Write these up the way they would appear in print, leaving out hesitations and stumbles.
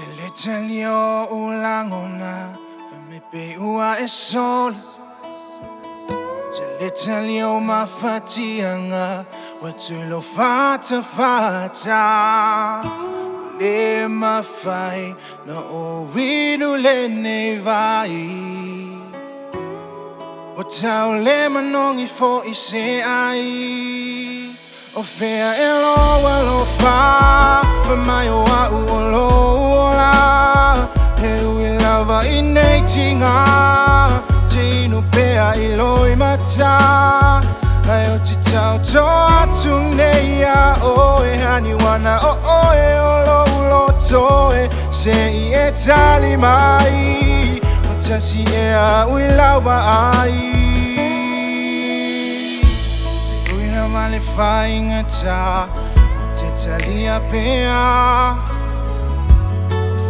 Fatu Lio ulangona Mepe ua e sol Fatu Lio mafatianga Watulo fata Le mafai na owinu le nevai Otau le manongi fo ise ai O FEA EA LOU ALOFA Pamayo a uolola Heu I lava I nei tinga Tinu pea I loi mata Ai o te tau to atu nei a oe Hani wana o oe o lou lotoe Se I e tali mai O tasi e a ui lawa ai Vale faingata te talia pea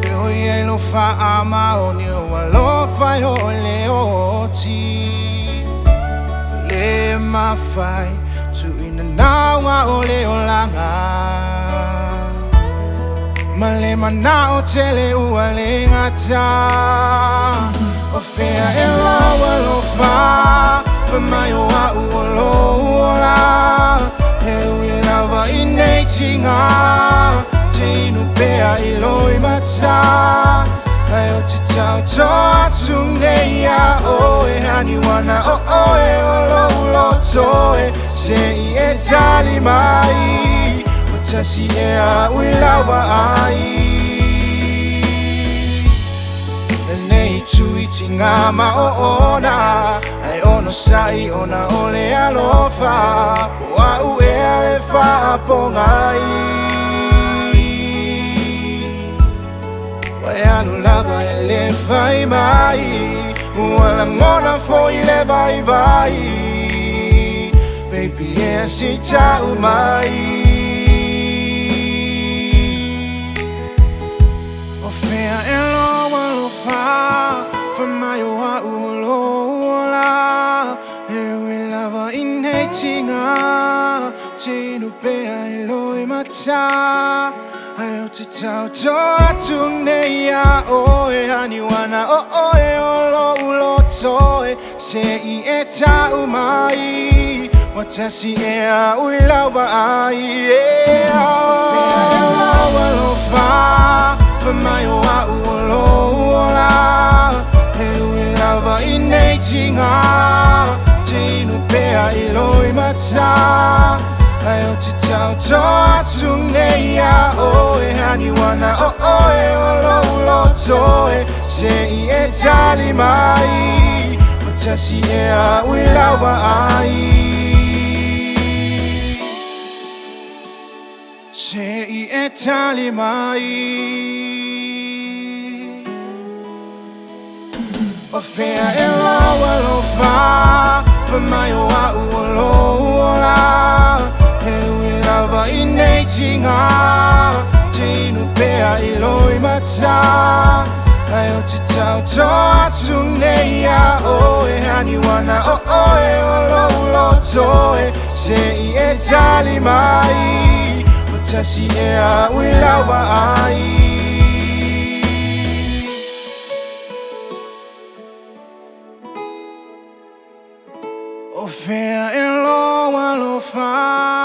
Feo I lofa ama oni o alofa I o le oti Le mafai tu ina naunga o le olanga Male mana o tele ua le ngata O FEA EA LOU ALOFA Pamayo a uolola Heu I lava I nei tinga Tinu pea I loi mata Ai o te tau to atu nei a oe Hani wana o oe o lou lotoe Se I e tali mai O tasi e a ui lawa ai Nei tui tinga ma o ona Ai ono sai ona ole alofa Wa ue ale fa pongai Wai anu lava e le vai mai Wala ngona fo I le vai vai Baby e si tau mai O FEA EA LOU ALOFA Pamayo a uolola Heu I lava I nei tinga Tinu pea I loi mata Ai o te tau to atu nei a oe Hani wana o oe o lou lotoe Se I e tau mai Watasi e a ui lawa ai O FEA EA LOU ALOFA Pamayo a uolola Heu I lava I nei tinga Tinu pea I loi mata Ai o te tau to atu nei a oe Hani wana o oe o lou lotoe Se I e tali mai O tasi e a ui lawa ai Se I e tali mai O FEA EA LOU ALOFA Pamayo a uolola Heu I lava I nei tinga Tinu pea I loi mata Ai o te tau to atu nei a oe Hani wana o oe o lou lotoe Se I e tali mai O tasi e a ui lawa ai O FEA EA LOU ALOFA